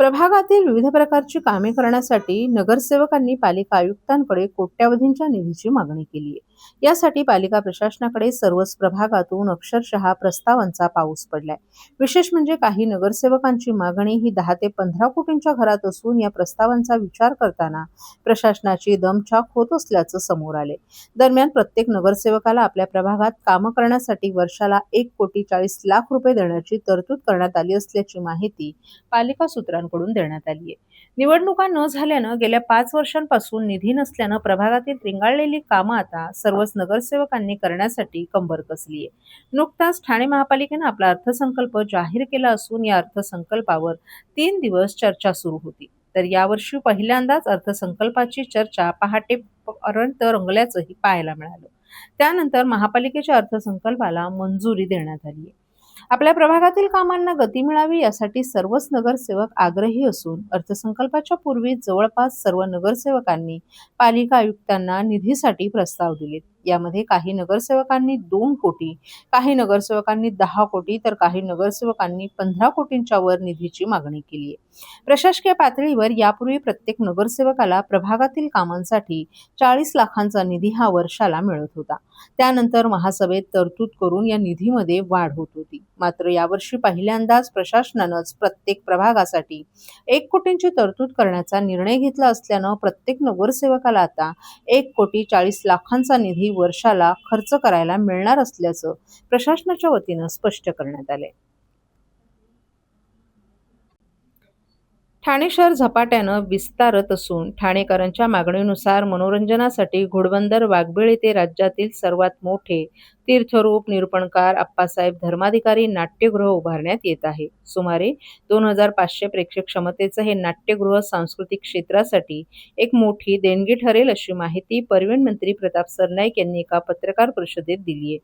प्रभागातील विविध प्रकारची कामे करण्यासाठी नगरसेवकांनी पालिका आयुक्तांकडे कोट्यवधींच्या निधीची मागणी केली आहे. यासाठी पालिका प्रशासनाकडे सर्वच प्रभागातून अक्षरशः प्रस्तावांचा पाऊस पडलाय. विशेष म्हणजे काही नगरसेवकांची मागणी ही 10 ते 15 कोटींच्या घरात असून या प्रस्तावांचा विचार करताना प्रशासनाची दमछाक होत असल्याचं समोर आले. दरम्यान प्रत्येक नगरसेवकाला आपल्या प्रभागात कामं करण्यासाठी वर्षाला 1,40,00,000 रुपये देण्याची तरतूद करण्यात आली असल्याची माहिती पालिका सूत्रांकडून देण्यात आली आहे. निवडणुका न झाल्यानं गेल्या 5 वर्षांपासून निधी नसल्यानं प्रभागातील रिंगाळलेली कामं आता सर्वच नगरसेवकांनी करण्यासाठी कंबर कसली आहे. नुकताच ठाणे महापालिकेनं आपला अर्थसंकल्प जाहीर केला असून या अर्थसंकल्पावर 3 दिवस चर्चा सुरू होती. तर यावर्षी पहिल्यांदाच अर्थसंकल्पाची चर्चा पहाटेपर्यंत रंगल्याचंही पाहायला मिळालं. त्यानंतर महापालिकेच्या अर्थसंकल्पाला मंजुरी देण्यात आली आहे. आपल्या प्रभागातील कामांना गती मिळावी यासाठी सर्वच नगरसेवक आग्रही असून अर्थसंकल्पाच्या पूर्वी जवळपास सर्व नगरसेवकांनी पालिका आयुक्तांना निधीसाठी प्रस्ताव दिलेत. यामध्ये काही नगरसेवकांनी 2 कोटी, काही नगरसेवकांनी 10 कोटी तर काही नगरसेवकांनी 15 कोटींच्या वर निधीची मागणी केली आहे. प्रशासकीय पातळीवर यापूर्वी प्रत्येक नगरसेवकाला प्रभागातील कामांसाठी 40 लाखांचा निधी हा वर्षाला मिळत होता. त्यानंतर महासभेत तरतूद करून या निधीमध्ये वाढ होत होती. मात्र यावर्षी पहिल्यांदाच प्रशासनानंच प्रत्येक प्रभागासाठी 1 कोटींची तरतूद करण्याचा निर्णय घेतला असल्यानं प्रत्येक नगरसेवकाला आता 1,40,00,000 निधी वर्षाला खर्च करायला मिळणार असल्याचं प्रशासनाच्या वतीनं स्पष्ट करण्यात आलंय. ठाणे शहर झपाट्यानं विस्तारत असून ठाणेकरांच्या मागणीनुसार मनोरंजनासाठी घोडबंदर वाघबीळ येथे राज्यातील सर्वात मोठे तीर्थरूप निरूपणकार आप्पासाहेब धर्माधिकारी नाट्यगृह उभारण्यात येत आहे. सुमारे 2,500 प्रेक्षक क्षमतेचं हे नाट्यगृह सांस्कृतिक क्षेत्रासाठी एक मोठी देणगी ठरेल अशी माहिती परिवहन मंत्री प्रताप सरनाईक यांनी एका पत्रकार परिषदेत दिली आहे.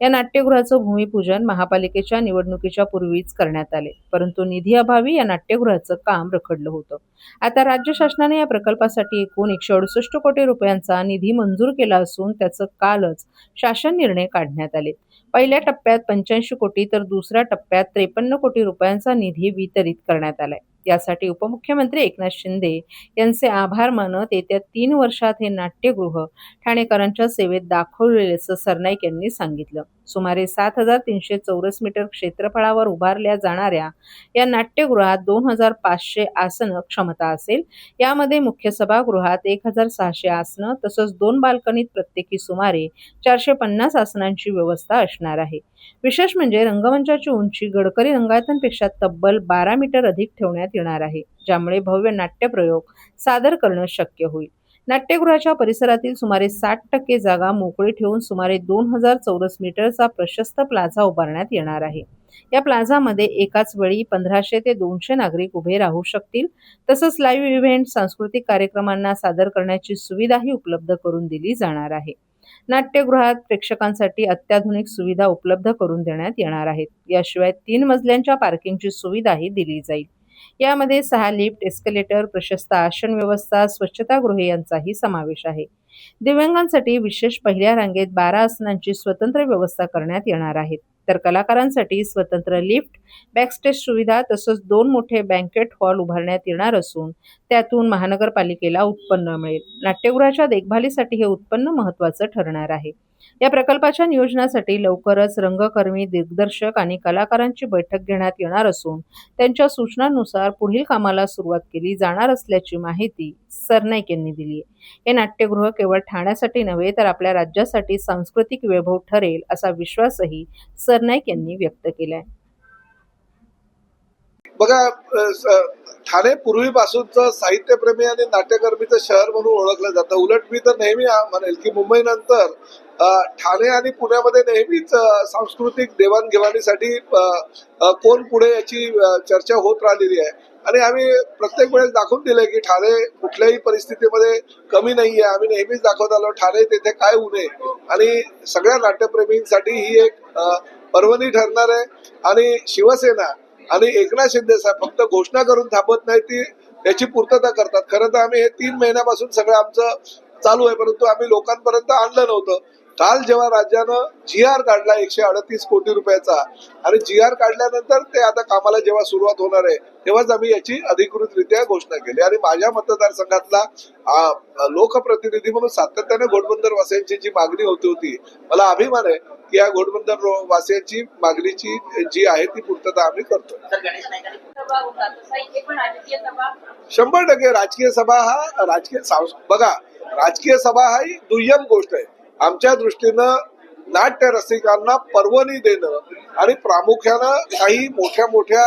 या नाट्यगृहाचं भूमिपूजन महापालिकेच्या निवडणुकीच्या पूर्वीच करण्यात आले, परंतु निधी अभावी या नाट्यगृहाचं काम रखडलं होतं. आता राज्य शासनाने या प्रकल्पासाठी एकूण 168 कोटी रुपयांचा निधी मंजूर केला असून त्याचं कालच शासन निर्णय काढण्यात आले. पहिल्या टप्प्यात 85 कोटी तर दुसऱ्या टप्प्यात 53 कोटी रुपयांचा निधी वितरित करण्यात आलाय. यासाठी उपमुख्यमंत्री एकनाथ शिंदे यांचे आभार मानत येत्या 3 वर्षात हे नाट्यगृह ठाणेकरांच्या सेवेत दाखवलेल्याचं सरनाईक यांनी सांगितलं. सुमारे 7,300 चौरस मीटर क्षेत्रफळावर उभारल्या जाणाऱ्या या नाट्यगृहात 2,500 आसन क्षमता असेल. यामध्ये मुख्य सभागृहात 1,600 आसनं तसंच 2 बाल्कनीत प्रत्येकी सुमारे 450 आसनांची व्यवस्था असणार आहे. विशेष म्हणजे रंगमंचाची उंची गडकरी रंगायतांपेक्षा तब्बल 12 मीटर अधिक ठेवण्यात येणार आहे, ज्यामुळे भव्य नाट्यप्रयोग सादर करणं शक्य होईल. नाट्यगृहाच्या परिसरातील सुमारे 60% जागा मोकळी ठेवून सुमारे 2,000 चौरस मीटरचा प्रशस्त प्लाझा उभारण्यात येणार आहे. या प्लाझामध्ये एकाच वेळी 1,500 ते 200 नागरिक उभे राहू शकतील. तसंच लाईव्ह इव्हेंट, सांस्कृतिक कार्यक्रमांना सादर करण्याची सुविधाही उपलब्ध करून दिली जाणार आहे. नाट्यगृहात प्रेक्षकांसाठी अत्याधुनिक सुविधा उपलब्ध करून देण्यात येणार आहेत. याशिवाय 3 मजल्यांच्या पार्किंगची सुविधाही दिली जाईल. यामध्ये 6 लिफ्ट, एस्केलेटर, प्रशस्त आसन व्यवस्था, स्वच्छतागृहे यांचाही समावेश आहे. दिव्यांगांसाठी विशेष पहिल्या रांगेत 12 आसनांची स्वतंत्र व्यवस्था करण्यात येणार आहेत. तर कलाकारांसाठी स्वतंत्र लिफ्ट, बॅकस्टेज सुविधा तसंच 2 मोठे बँकेट हॉल उभारण्यात येणार असून त्यातून महानगरपालिकेला उत्पन्न मिळेल. नाट्यगृहाच्या देखभालीसाठी हे उत्पन्न महत्त्वाचं ठरणार आहे. या प्रकल्पाच्या नियोजनासाठी लवकरच रंगकर्मी, दिग्दर्शक आणि कलाकारांची बैठक घेण्यात येणार असून त्यांच्या सूचनांनुसार पुढील कामाला सुरुवात केली जाणार असल्याची माहिती सरनाईक यांनी दिली आहे. हे नाट्यगृह केवळ ठाण्यासाठी नव्हे तर आपल्या राज्यासाठी सांस्कृतिक वैभव ठरेल असा विश्वासही सरनाईक यांनी व्यक्त केलाय. बघा, ठाणे पूर्वीपासूनचं साहित्यप्रेमी आणि नाट्यकर्मीचं शहर म्हणून ओळखलं जातं. उलट मी तर नेहमी म्हणेल की मुंबईनंतर ठाणे आणि पुण्यामध्ये नेहमीच सांस्कृतिक देवाणघेवाणीसाठी कोण पुढे याची चर्चा होत राहिलेली आहे. आणि आम्ही प्रत्येक वेळेस दाखवून दिलंय की ठाणे कुठल्याही परिस्थितीमध्ये कमी नाहीये. आम्ही नेहमीच दाखवत आलो ठाणे तेथे काय उणे, आणि सगळ्या नाट्यप्रेमींसाठी ही एक पर्वणी ठरणार आहे. आणि शिवसेना आणि एकनाथ शिंदे साहेब फक्त घोषणा करून थांबत नाही, ती याची पूर्तता करतात. खरं तर आम्ही हे 3 महिन्यापासून सगळं आमचं चालू आहे, परंतु आम्ही लोकांपर्यंत आणलं नव्हतं. काल जेव्हा राज्यानं GR काढला 138 कोटी रुपयाचा, आणि GR काढल्यानंतर ते आता कामाला जेव्हा सुरुवात होणार आहे तेव्हाच आम्ही याची अधिकृतरित्या घोषणा केली. आणि माझ्या मतदारसंघातला लोकप्रतिनिधी म्हणून सातत्याने घोडबंदर वासियांची जी मागणी होती, मला अभिमान आहे की या घोडबंदर वासियांची मागणीची जी आहे ती पूर्तता आम्ही करतो. 100% राजकीय सभा बघा, राजकीय सभा ही दुय्यम गोष्ट आहे. आमच्या दृष्टीनं नाट्य रसिकांना पर्वणी देणं आणि प्रामुख्यानं काही मोठ्या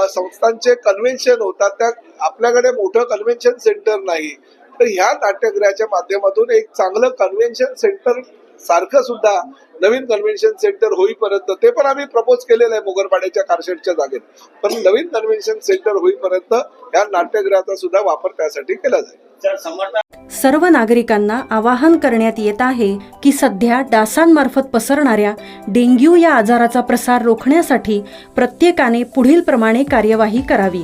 संस्थांचे कन्व्हेन्शन होतात, त्या आपल्याकडे मोठं कन्व्हेन्शन सेंटर नाही, तर ह्या नाट्यगृहाच्या माध्यमातून एक चांगलं कन्व्हेन्शन सेंटर सारखं सुद्धा नवीन कन्व्हेन्शन सेंटर होईपर्यंत, ते पण आम्ही प्रपोज केलेलं आहे मोगरपाड्याच्या कारशेडच्या जागेत, पण नवीन कन्व्हेन्शन सेंटर होईपर्यंत या नाट्यगृहाचा सुद्धा वापर त्यासाठी केला जाईल. सर्व नागरिकांना आवाहन करण्यात येत आहे की सध्या डासांमार्फत पसरणाऱ्या डेंग्यू या आजाराचा प्रसार रोखण्यासाठी प्रत्येकाने पुढील प्रमाणे कार्यवाही करावी.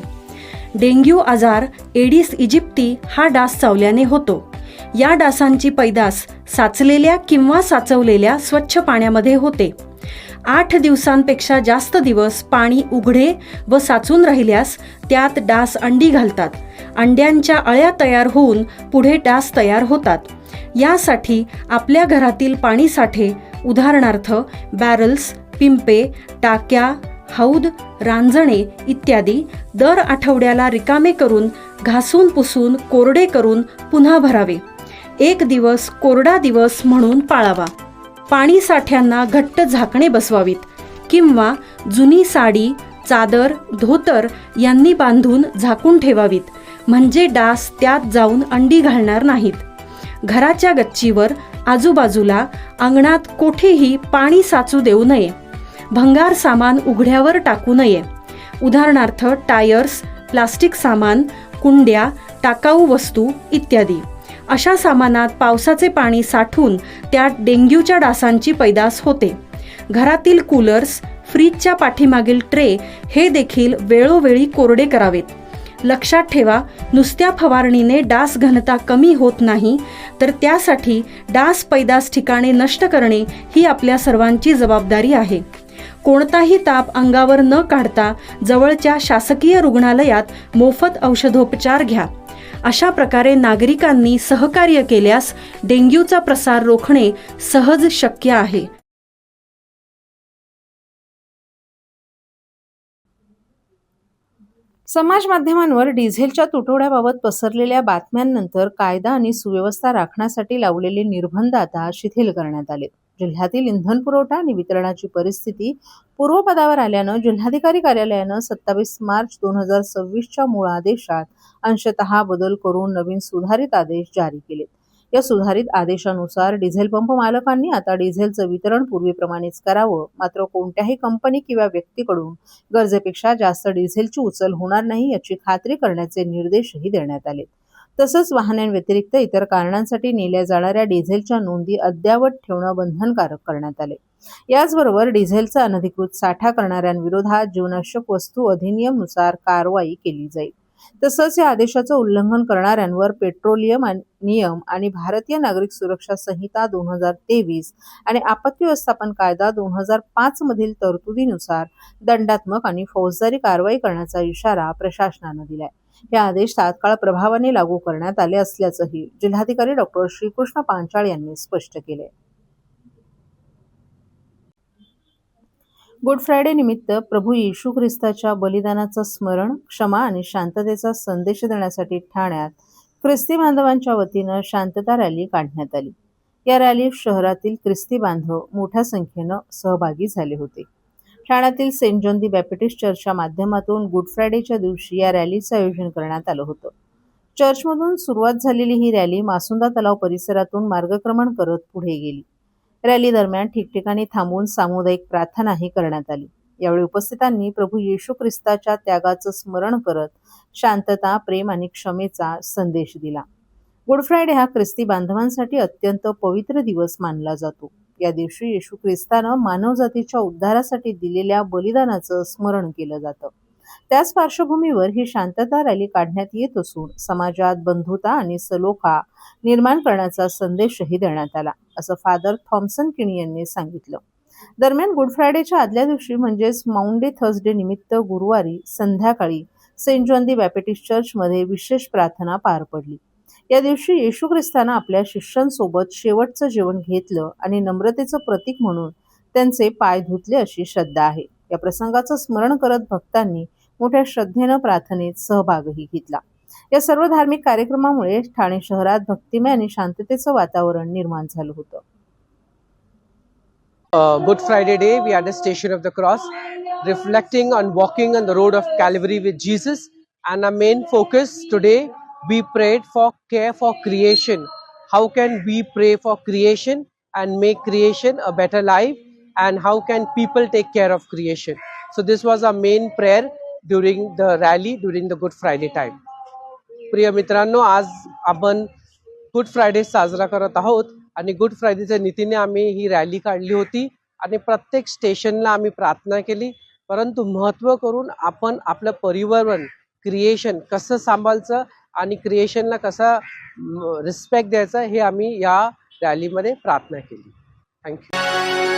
डेंग्यू आजार एडिस इजिप्ती हा डास चावल्याने होतो. या डासांची पैदास साचलेल्या किंवा साचवलेल्या स्वच्छ पाण्यामध्ये होते. 8 दिवसांपेक्षा जास्त दिवस पाणी उघडे व साचून राहिल्यास त्यात डास अंडी घालतात. अंड्यांच्या अळ्या तयार होऊन पुढे डास तयार होतात. यासाठी आपल्या घरातील पाणी साठे, उदाहरणार्थ बॅरल्स, पिंपे, टाक्या, हौद, रांजणे इत्यादी दर आठवड्याला रिकामे करून घासून पुसून कोरडे करून पुन्हा भरावे. 1 दिवस कोरडा दिवस म्हणून पाळावा. पाणी साठ्यांना घट्ट झाकणे बसवावीत किंवा जुनी साडी, चादर, धोतर यांनी बांधून झाकून ठेवावीत, म्हणजे डास त्यात जाऊन अंडी घालणार नाहीत. घराच्या गच्चीवर, आजूबाजूला, अंगणात कोठेही पाणी साचू देऊ नये. भंगार सामान उघड्यावर टाकू नये, उदाहरणार्थ टायर्स, प्लास्टिक सामान, कुंड्या, टाकाऊ वस्तू इत्यादी. अशा सामानात पावसाचे पाणी साठून त्यात डेंग्यूच्या डासांची पैदास होते. घरातील कूलर्स, फ्रीजच्या पाठीमागील ट्रे हे देखील वेळोवेळी कोरडे करावेत. लक्षात ठेवा, नुसत्या फवारणीने डास घनता कमी होत नाही, तर त्यासाठी डास पैदास ठिकाणे नष्ट करणे ही आपल्या सर्वांची जबाबदारी आहे. कोणताही ताप अंगावर न काढता जवळच्या शासकीय रुग्णालयात मोफत औषधोपचार घ्या. अशा प्रकारे नागरिकांनी सहकार्य केल्यास डेंग्यूचा प्रसार रोखणे सहज शक्य आहे. समाज माध्यमांवर डिझेलच्या तुटवड्याबाबत पसरलेल्या बातम्यांनंतर कायदा आणि सुव्यवस्था राखण्यासाठी लावलेले निर्बंध आता शिथिल करण्यात आले. जिल्ह्यातील इंधन पुरवठा आणि वितरणाची परिस्थिती पूर्वपदावर आल्यानं जिल्हाधिकारी कार्यालयानं 27 मार्च 2026च्या मूळ आदेशात अंशतः बदल करून नवीन सुधारित आदेश जारी केलेत. या सुधारित आदेशानुसार डिझेल पंप मालकांनी आता डिझेलचं वितरण पूर्वीप्रमाणेच करावं, मात्र कोणत्याही कंपनी किंवा व्यक्तीकडून गरजेपेक्षा जास्त डिझेलची उचल होणार नाही याची खात्री करण्याचे निर्देशही देण्यात आले. तसंच वाहनांव्यतिरिक्त इतर कारणांसाठी नेल्या जाणाऱ्या डिझेलच्या नोंदी अद्ययावत ठेवणं बंधनकारक करण्यात आले. याचबरोबर डिझेलचा अनधिकृत साठा करणाऱ्यांविरोधात जीवनावश्यक वस्तू अधिनियमनुसार कारवाई केली जाईल. तसंच या आदेशाचं उल्लंघन करणाऱ्यांवर पेट्रोलियम नियम आणि भारतीय नागरिक सुरक्षा संहिता 2023 आणि आपत्ती व्यवस्थापन कायदा 2005 मधील तरतुदीनुसार दंडात्मक आणि फौजदारी कारवाई करण्याचा इशारा प्रशासनानं दिलाय. हे आदेश तात्काळ प्रभावाने लागू करण्यात आले असल्याचंही जिल्हाधिकारी डॉ. श्रीकृष्ण पांचाळ यांनी स्पष्ट केले. गुड फ्रायडे निमित्त प्रभू येशू ख्रिस्ताच्या बलिदानाचं स्मरण, क्षमा आणि शांततेचा संदेश देण्यासाठी ठाण्यात ख्रिस्ती बांधवांच्या वतीनं शांतता रॅली काढण्यात आली. या रॅलीत शहरातील ख्रिस्ती बांधव मोठ्या संख्येनं सहभागी झाले होते. ठाण्यातील सेंट जॉन दी बॅप्टिस्ट चर्चच्या माध्यमातून गुड फ्रायडेच्या दिवशी या रॅलीचं आयोजन करण्यात आलं होतं. चर्चमधून सुरुवात झालेली ही रॅली मासुंदा तलाव परिसरातून मार्गक्रमण करत पुढे गेली. रॅली दरम्यान ठिकठिकाणी थांबून सामुदायिक प्रार्थनाही करण्यात आली. यावेळी उपस्थितांनी प्रभू येशू ख्रिस्ताच्या त्यागाचं स्मरण करत शांतता, प्रेम आणि क्षमेचा संदेश दिला. गुड फ्रायडे हा ख्रिस्ती बांधवांसाठी अत्यंत पवित्र दिवस मानला जातो. या दिवशी येशू ख्रिस्तानं मानवजातीच्या उद्धारासाठी दिलेल्या बलिदानाचं स्मरण केलं जातं. त्याच पार्श्वभूमीवर ही शांतता रॅली काढण्यात येत असून समाजात बंधुता आणि सलोखा निर्माण करण्याचा संदेशही देण्यात आला, असं फादर थॉम्सन किणी यांनी सांगितलं. दरम्यान गुड फ्रायडेच्या आदल्या दिवशी म्हणजेच माउंडे थर्सडे निमित्त गुरुवारी संध्याकाळी सेंट जॉन दी बॅप्टिस्ट चर्चमध्ये विशेष प्रार्थना पार पडली. या दिवशी येशू ख्रिस्तानं आपल्या शिष्यांसोबत शेवटचं जेवण घेतलं आणि नम्रतेचं प्रतीक म्हणून त्यांचे पाय धुतले अशी श्रद्धा आहे. या प्रसंगाचं स्मरण करत भक्तांनी मोठ्या श्रद्धेनं प्रार्थनेत सहभागही घेतला. या सर्व धार्मिक कार्यक्रमामुळे ठाणे शहरात भक्तिमय आणि शांततेचं वातावरण निर्माण झालं होतं. Good Friday day, we are at the Station of the Cross, reflecting on walking on the road of Calvary with Jesus. And our main focus today, we prayed for care for creation. How can we pray for creation and make creation a better life? And how can people take care of creation? So this was our main prayer during the rally, during the Good Friday time. प्रिय मित्रांनो, आज आपण good Friday साजरा करत आहोत आणि good फ्रायडेच्या नीतीने आम्ही ही rally काढली होती आणि प्रत्येक स्टेशनला आम्ही प्रार्थना केली. परंतु महत्त्व करून आपण आपलं पर्यावरण क्रिएशन कसं सांभाळायचं आणि क्रिएशनला कसा रिस्पेक्ट द्यायचा हे आम्ही या रॅलीमध्ये प्रार्थना केली. थँक्यू.